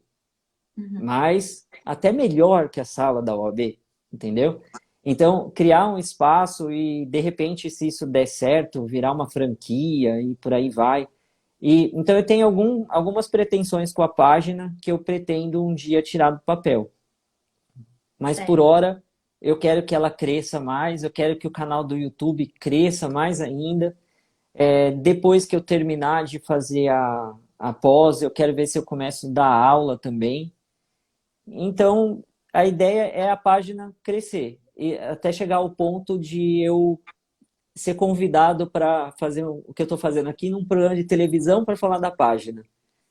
Uhum. mas até melhor que a sala da OAB, entendeu? Então, criar um espaço e, de repente, se isso der certo, virar uma franquia e por aí vai. Então, eu tenho algumas pretensões com a página que eu pretendo um dia tirar do papel. Mas, por Certo. hora, eu quero que ela cresça mais, eu quero que o canal do YouTube cresça mais ainda. Depois que eu terminar de fazer a pós, eu quero ver se eu começo a dar aula também. Então, a ideia é a página crescer e até chegar ao ponto de eu ser convidado para fazer o que eu estou fazendo aqui num programa de televisão para falar da página,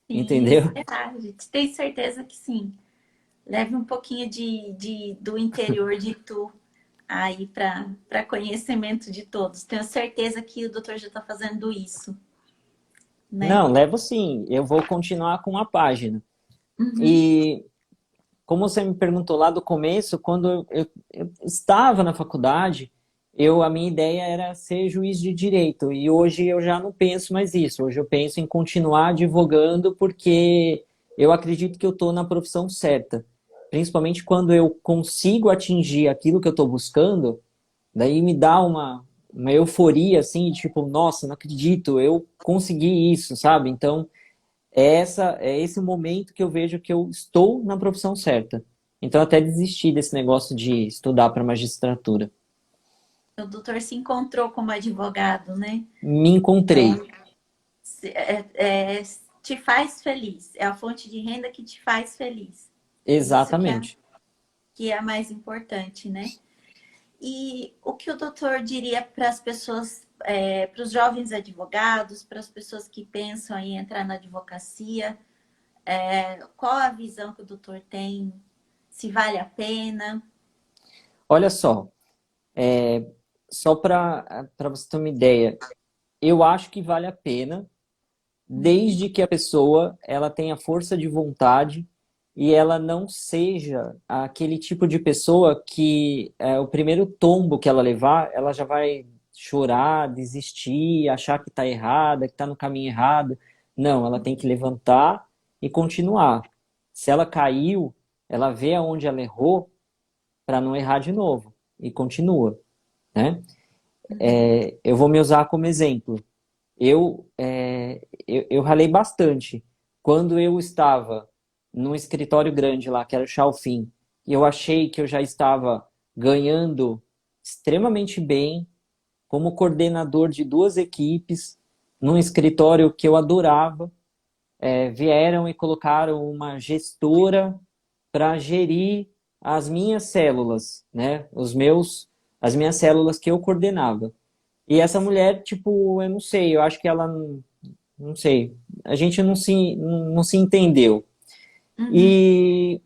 Sim, entendeu? será, gente. Tenho certeza que sim. Leve um pouquinho do interior de tu aí para conhecimento de todos. Tenho certeza que o doutor já está fazendo isso, né? Não, levo sim. Eu vou continuar com a página. Uhum. E como você me perguntou lá do começo, quando eu estava na faculdade, a minha ideia era ser juiz de direito. E hoje eu já não penso mais isso. Hoje eu penso em continuar advogando porque eu acredito que eu estou na profissão certa. Principalmente quando eu consigo atingir aquilo que eu estou buscando, daí me dá uma euforia assim, tipo, nossa, não acredito, eu consegui isso, sabe? Então, é esse momento que eu vejo que eu estou na profissão certa. Então, eu até desisti desse negócio de estudar para magistratura. O doutor se encontrou como advogado, né? Me encontrei, É, te faz feliz. É a fonte de renda que te faz feliz. Isso exatamente. que é a mais importante, né? E o que o doutor diria para as pessoas, para os jovens advogados, para as pessoas que pensam em entrar na advocacia, qual a visão que o doutor tem? Se vale a pena? Olha só para você ter uma ideia, eu acho que vale a pena, Uhum. desde que a pessoa ela tenha força de vontade e ela não seja aquele tipo de pessoa que o primeiro tombo que ela levar, ela já vai chorar, desistir, achar que está errada, que está no caminho errado. Não, ela tem que levantar e continuar. Se ela caiu, ela vê aonde ela errou para não errar de novo e continua, né? Uhum. Eu vou me usar como exemplo. Eu ralei bastante. Quando eu estava num escritório grande lá, que era o Chalfin, e eu achei que eu já estava ganhando extremamente bem como coordenador de duas equipes, num escritório que eu adorava. Vieram e colocaram uma gestora para gerir as minhas células, né? As minhas células que eu coordenava. E essa mulher, tipo, eu não sei, eu acho que ela não sei, a gente não se entendeu. Uhum. E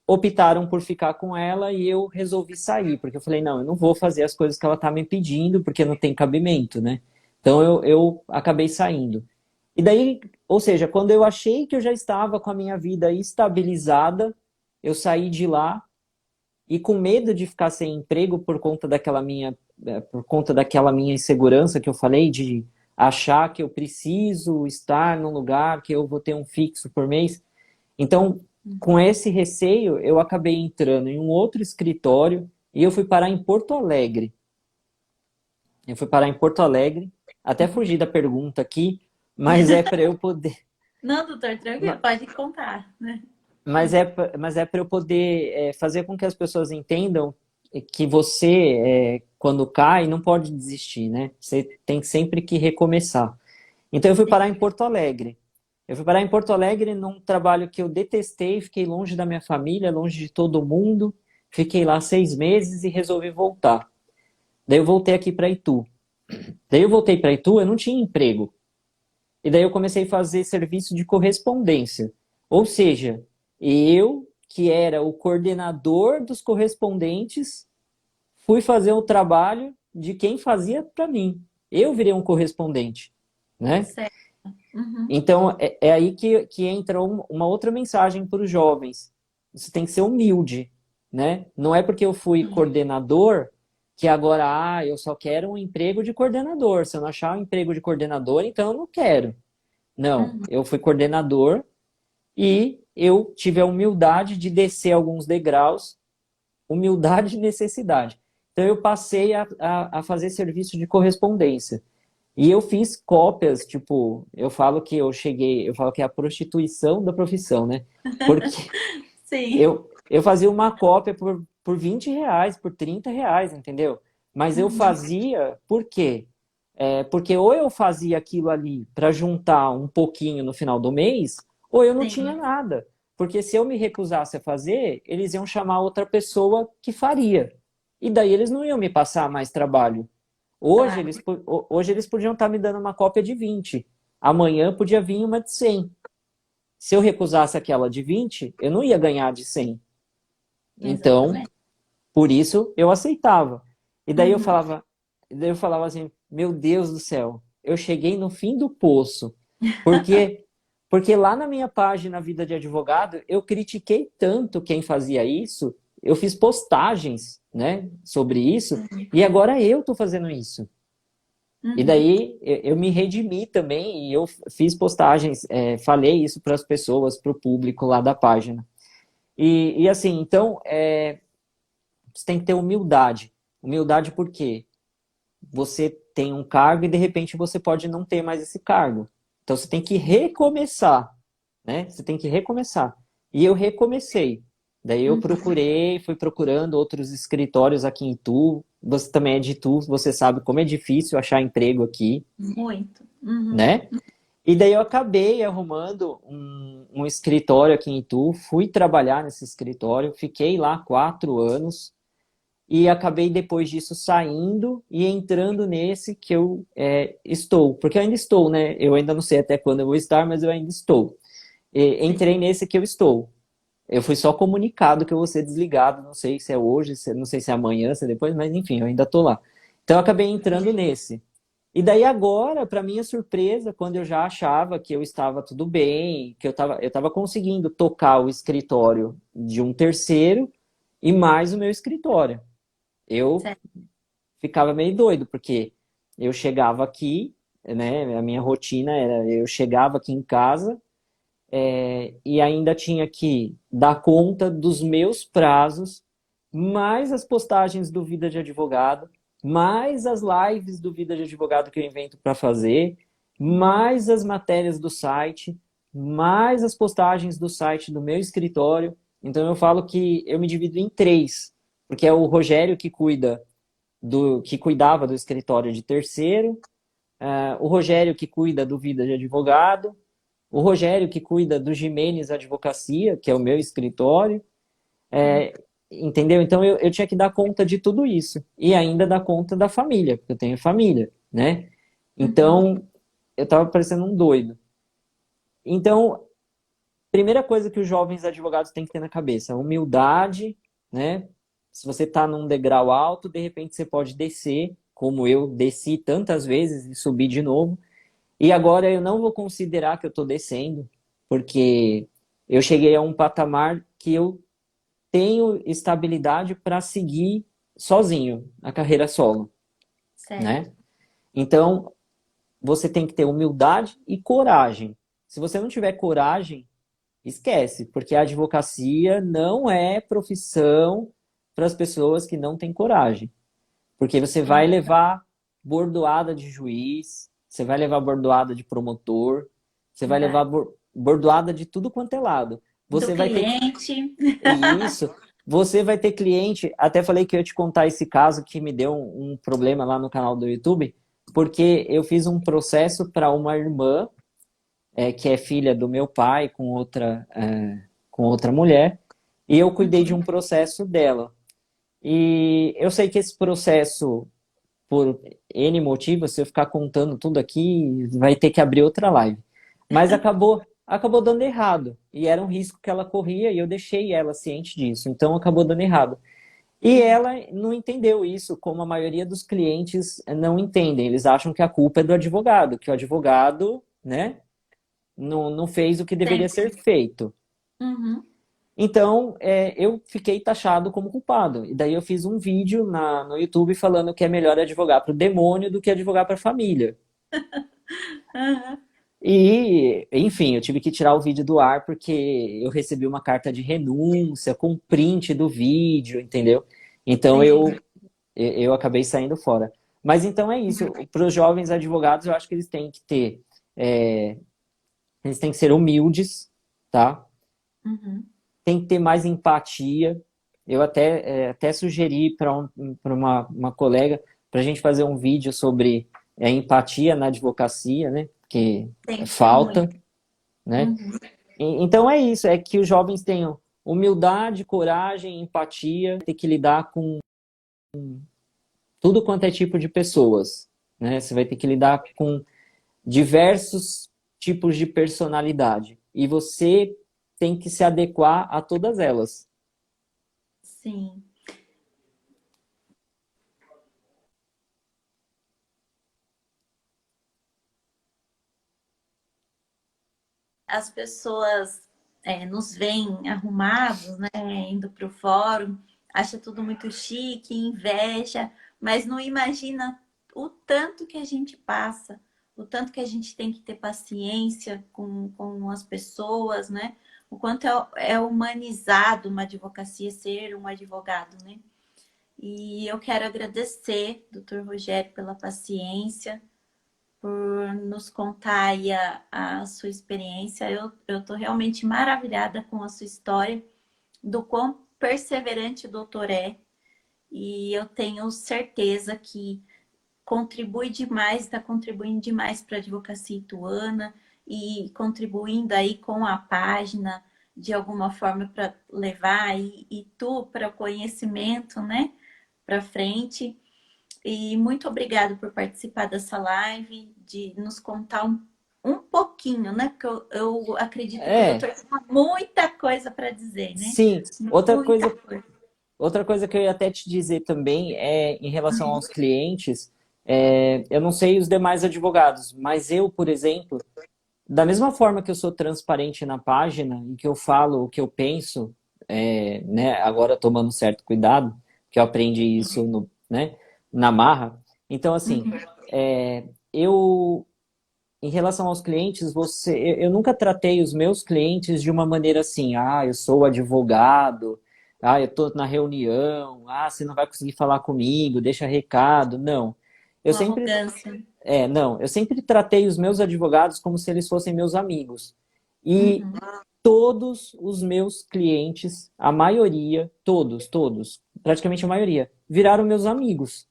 optaram por ficar com ela e eu resolvi sair, porque eu falei, não, eu não vou fazer as coisas que ela tá me pedindo, porque não tem cabimento, né? Então eu acabei saindo. E daí, ou seja, quando eu achei que eu já estava com a minha vida estabilizada, eu saí de lá e com medo de ficar sem emprego por conta daquela minha insegurança que eu falei de achar que eu preciso estar num lugar que eu vou ter um fixo por mês. Então, com esse receio, eu acabei entrando em um outro escritório e eu fui parar em Porto Alegre. Eu fui parar em Porto Alegre, até fugir da pergunta aqui, mas é para eu poder, Não, doutor, tranquilo, pode contar, né? mas é para eu poder fazer com que as pessoas entendam que você, quando cai, não pode desistir, né? Você tem sempre que recomeçar. Então eu fui parar em Porto Alegre. Eu fui parar em Porto Alegre num trabalho que eu detestei, fiquei longe da minha família, longe de todo mundo. Fiquei lá 6 meses e resolvi voltar. Daí eu voltei aqui para Itu. Daí eu voltei para Itu, eu não tinha emprego. E daí eu comecei a fazer serviço de correspondência. Ou seja, eu, que era o coordenador dos correspondentes, fui fazer o trabalho de quem fazia para mim. Eu virei um correspondente, né? Certo. Uhum. Então, é aí que entra uma outra mensagem para os jovens. Você tem que ser humilde, né? Não é porque eu fui coordenador que agora, eu só quero um emprego de coordenador. Se eu não achar um emprego de coordenador, então eu não quero. Não, Uhum. eu fui coordenador e eu tive a humildade de descer alguns degraus, humildade e necessidade. Então, eu passei a fazer serviço de correspondência. E eu fiz cópias, tipo, eu falo que é a prostituição da profissão, né? Porque Sim. eu fazia uma cópia por R$ 20, por R$ 30, entendeu? Mas eu Uhum. fazia, por quê? Porque ou eu fazia aquilo ali para juntar um pouquinho no final do mês, ou eu não tinha Sim, nada. Porque se eu me recusasse a fazer, eles iam chamar outra pessoa que faria. E daí eles não iam me passar mais trabalho. claro. Hoje eles podiam estar me dando uma cópia de 20. Amanhã podia vir uma de 100. Se eu recusasse aquela de 20, eu não ia ganhar de 100. Então, Exatamente. por isso eu aceitava. E Uhum. daí eu falava assim, meu Deus do céu, eu cheguei no fim do poço. Porque porque lá na minha página Vida de Advogado, eu critiquei tanto quem fazia isso, eu fiz postagens, né, sobre isso, e agora eu tô fazendo isso. E Uhum. daí eu me redimi também e eu fiz postagens, falei isso para as pessoas, para o público lá da página. E assim, então, você tem que ter humildade. Humildade porque você tem um cargo e de repente você pode não ter mais esse cargo. Então você tem que recomeçar, né? Você tem que recomeçar. E eu recomecei. Daí eu Uhum. fui procurando outros escritórios aqui em Itu. Você também é de Itu, você sabe como é difícil achar emprego aqui, Muito. Uhum. né? E daí eu acabei arrumando um escritório aqui em Itu, fui trabalhar nesse escritório, fiquei lá 4 anos e acabei depois disso saindo e entrando nesse que eu estou, porque eu ainda estou, né? Eu ainda não sei até quando eu vou estar, mas eu ainda estou. Sim. Entrei nesse que eu estou. Eu fui só comunicado que eu vou ser desligado, não sei se é hoje, não sei se é amanhã, se é depois, mas enfim, eu ainda estou lá. Então eu acabei entrando nesse. E daí agora, para minha surpresa, quando eu já achava que eu estava tudo bem, que eu estava conseguindo tocar o escritório de um terceiro e mais o meu escritório. Eu Certo. ficava meio doido, porque eu chegava aqui, né, a minha rotina era, eu chegava aqui em casa, e ainda tinha que dar conta dos meus prazos, mais as postagens do Vida de Advogado, mais as lives do Vida de Advogado que eu invento para fazer, Uhum. mais as matérias do site, mais as postagens do site do meu escritório. Então eu falo que eu me divido em três, porque é o Rogério que cuidava do escritório de terceiro, o Rogério que cuida do Vida de Advogado, o Rogério que cuida do Jimenez Advocacia, que é o meu escritório, Sim. entendeu? Então eu tinha que dar conta de tudo isso e ainda dar conta da família, porque eu tenho família, né? Uhum. Então eu estava parecendo um doido. Então, primeira coisa que os jovens advogados têm que ter na cabeça, humildade, né? Se você está num degrau alto, de repente você pode descer, como eu desci tantas vezes e subi de novo. E agora eu não vou considerar que eu estou descendo, porque eu cheguei a um patamar que eu tenho estabilidade para seguir sozinho a carreira solo, Certo. né? Então, você tem que ter humildade e coragem. Se você não tiver coragem, esquece, porque a advocacia não é profissão para as pessoas que não têm coragem. Porque você vai Sim. levar. bordoada de juiz, você vai levar bordoada de promotor, você vai Vai. levar bordoada de tudo quanto é lado. Do Você vai ter cliente. isso, você vai ter cliente. Até falei que eu ia te contar esse caso que me deu um problema lá no canal do YouTube, porque eu fiz um processo para uma irmã que é filha do meu pai com outra mulher, e eu cuidei de um processo dela. E eu sei que esse processo, por N motivos, se eu ficar contando tudo aqui, vai ter que abrir outra live. Mas acabou dando errado. E era um risco que ela corria e eu deixei ela ciente disso. Então acabou dando errado. E ela não entendeu isso, como a maioria dos clientes não entendem. Eles acham que a culpa é do advogado, que o advogado, né, não fez o que deveria ser Sempre. feito. Uhum. Então, eu fiquei taxado como culpado. E daí eu fiz um vídeo no YouTube falando que é melhor advogar para o demônio do que advogar para a família. Uhum. E, enfim, eu tive que tirar o vídeo do ar porque eu recebi uma carta de renúncia com print do vídeo, entendeu? Então Sim. eu acabei saindo fora. Mas então é isso. Para os jovens advogados, eu acho que eles têm que ter, eles têm que ser humildes, tá? Uhum. Tem que ter mais empatia. Eu até sugeri para uma colega para a gente fazer um vídeo sobre empatia na advocacia, né? Que Tem que ter falta, muito. né? Uhum. Então é isso, é que os jovens tenham humildade, coragem, empatia, ter que lidar com tudo quanto é tipo de pessoas, né? Você vai ter que lidar com diversos tipos de personalidade e você tem que se adequar a todas elas. Sim. As pessoas nos veem arrumados, né, indo para o fórum, acha tudo muito chique, inveja, mas não imagina o tanto que a gente passa, o tanto que a gente tem que ter paciência com as pessoas, né? O quanto é humanizado uma advocacia ser um advogado, né? E eu quero agradecer, doutor Rogério, pela paciência, por nos contar aí a sua experiência. Eu estou realmente maravilhada com a sua história, do quão perseverante o doutor é. E eu tenho certeza que contribui demais, está contribuindo demais para a advocacia ituana e contribuindo aí com a página de alguma forma para levar e tu para o conhecimento, né, para frente. E muito obrigado por participar dessa live, de nos contar um pouquinho, né? Porque eu acredito que o É, doutor tem muita coisa para dizer, né? sim. Muita coisa. Outra coisa que eu ia até te dizer também é em relação aos clientes, eu não sei os demais advogados, mas eu, por exemplo, da mesma forma que eu sou transparente na página e que eu falo o que eu penso, né, agora tomando certo cuidado, que eu aprendi isso né, na marra. Então, assim, Uhum. eu, em relação aos clientes, eu nunca tratei os meus clientes de uma maneira assim, eu sou advogado, eu tô na reunião, você não vai conseguir falar comigo, deixa recado. Não. Eu Com sempre arrogância. não, eu sempre tratei os meus advogados como se eles fossem meus amigos. E Uhum. todos os meus clientes, a maioria, todos, praticamente a maioria, viraram meus amigos.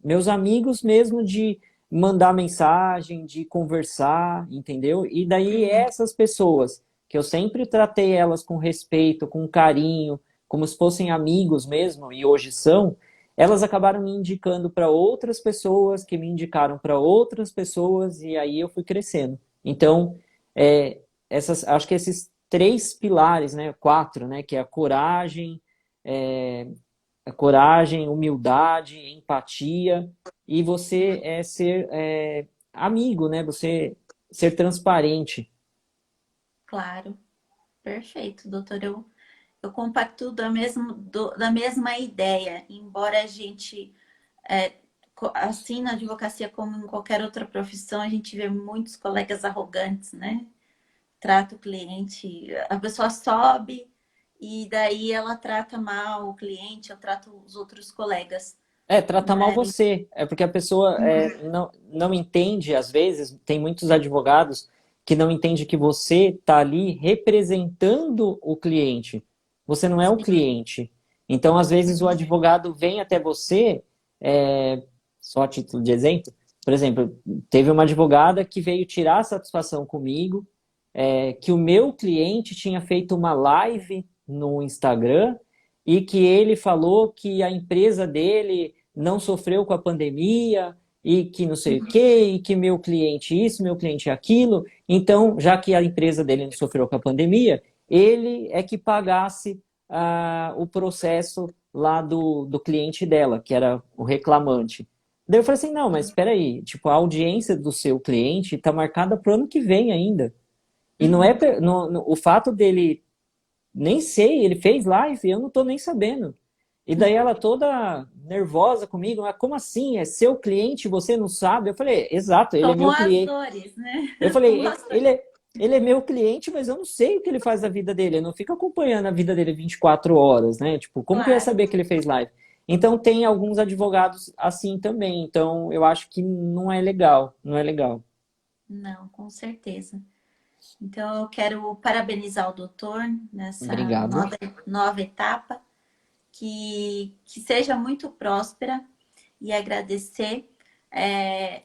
Meus amigos mesmo de mandar mensagem, de conversar, entendeu? E daí essas pessoas, que eu sempre tratei elas com respeito, com carinho, como se fossem amigos mesmo, e hoje são, elas acabaram me indicando para outras pessoas, que me indicaram para outras pessoas, e aí eu fui crescendo. Então, acho que esses três pilares, né, quatro, né, que é a coragem, humildade, empatia e você ser amigo, né? Você ser transparente. Claro. Perfeito, doutor. Eu compacto da mesma ideia, embora a gente, assim na advocacia como em qualquer outra profissão, a gente vê muitos colegas arrogantes, né? Trata o cliente, a pessoa sobe e daí ela trata mal o cliente, ela trata os outros colegas. tratar mal Mas, você. É porque a pessoa não entende, às vezes, tem muitos advogados que não entendem que você está ali representando o cliente. Você não é o sim, cliente. Então, às vezes, o advogado vem até você, só a título de exemplo, por exemplo, teve uma advogada que veio tirar satisfação comigo, que o meu cliente tinha feito uma live no Instagram e que ele falou que a empresa dele não sofreu com a pandemia e que não sei o quê, e que meu cliente isso, meu cliente aquilo. Então, já que a empresa dele não sofreu com a pandemia, ele é que pagasse o processo lá do cliente dela, que era o reclamante. Daí eu falei assim, não, mas espera aí, tipo, a audiência do seu cliente está marcada para o ano que vem ainda. E não é uhum. o fato dele, nem sei, ele fez live, eu não tô nem sabendo. E daí ela toda nervosa comigo, mas como assim? É seu cliente, você não sabe? Eu falei, exato, ele é Como meu as cliente. dores, né? Eu Como falei, as dores. ele é meu cliente, mas eu não sei o que ele faz da vida dele. Eu não fico acompanhando a vida dele 24 horas, né? Tipo, como que eu ia Claro. saber que ele fez live? Então tem alguns advogados assim também. Então eu acho que não é legal, não é legal. Não, com certeza. Então, eu quero parabenizar o doutor nessa Obrigado. nova etapa, que seja muito próspera e agradecer.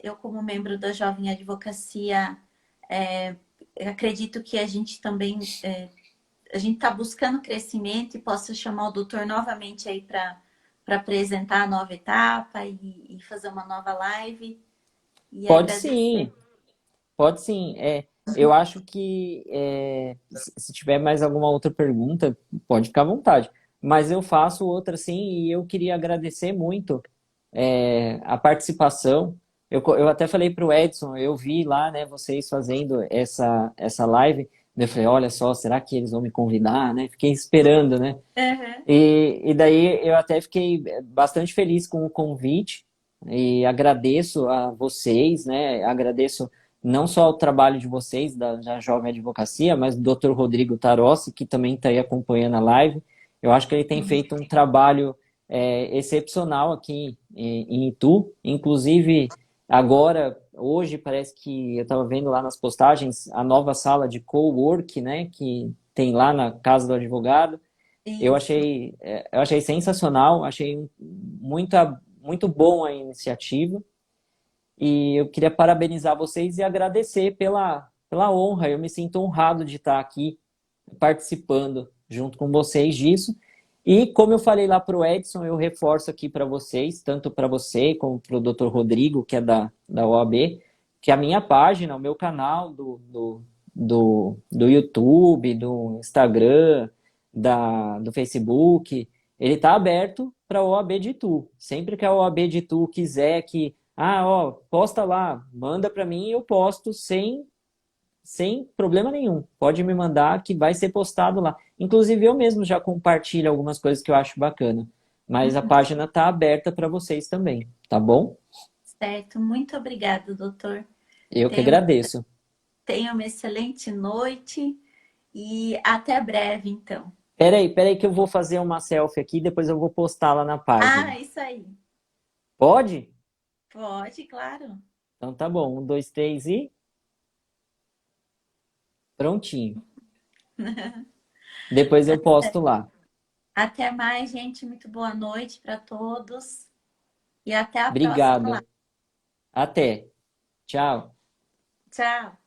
Eu, como membro da Jovem Advocacia, eu acredito que a gente também a gente está buscando crescimento e possa chamar o doutor novamente aí para apresentar a nova etapa e fazer uma nova live e Pode agradecer. sim. Pode sim. Eu acho que se tiver mais alguma outra pergunta, pode ficar à vontade. Mas eu faço outra sim e eu queria agradecer muito a participação. Eu até falei para o Edson, eu vi lá, né, vocês fazendo essa live. Eu falei, olha só, será que eles vão me convidar, né? Fiquei esperando, né? Uhum. E daí eu até fiquei bastante feliz com o convite e agradeço a vocês, né? Agradeço não só o trabalho de vocês, da Jovem Advocacia, mas do Dr. Rodrigo Tarossi, que também está aí acompanhando a live. Eu acho que ele tem feito um trabalho excepcional aqui em Itu. Inclusive, agora, hoje, parece que eu estava vendo lá nas postagens a nova sala de cowork, né? Que tem lá na Casa do Advogado. Isso. Eu achei sensacional, achei muito bom a iniciativa e eu queria parabenizar vocês e agradecer pela honra. Eu me sinto honrado de estar aqui participando junto com vocês disso. E como eu falei lá para o Edson, eu reforço aqui para vocês, tanto para você como para o Dr. Rodrigo, que é da OAB, que a minha página, o meu canal do YouTube, do Instagram, do Facebook, ele está aberto para a OAB de Itu. Sempre que a OAB de Itu quiser ó, posta lá, manda para mim e eu posto sem problema nenhum. Pode me mandar que vai ser postado lá. Inclusive, eu mesmo já compartilho algumas coisas que eu acho bacana. Mas a página está aberta para vocês também, tá bom? Certo. Muito obrigada, doutor. Eu que Tenha, agradeço. tenha uma excelente noite e até breve, então. Peraí que eu vou fazer uma selfie aqui, depois eu vou postar lá na página. Ah, isso aí. Pode? Pode, claro. Então tá bom. Um, dois, três e prontinho. Depois eu posto lá. Até mais, gente. Muito boa noite para todos e até a próxima live. Obrigado. Até. Tchau. Tchau.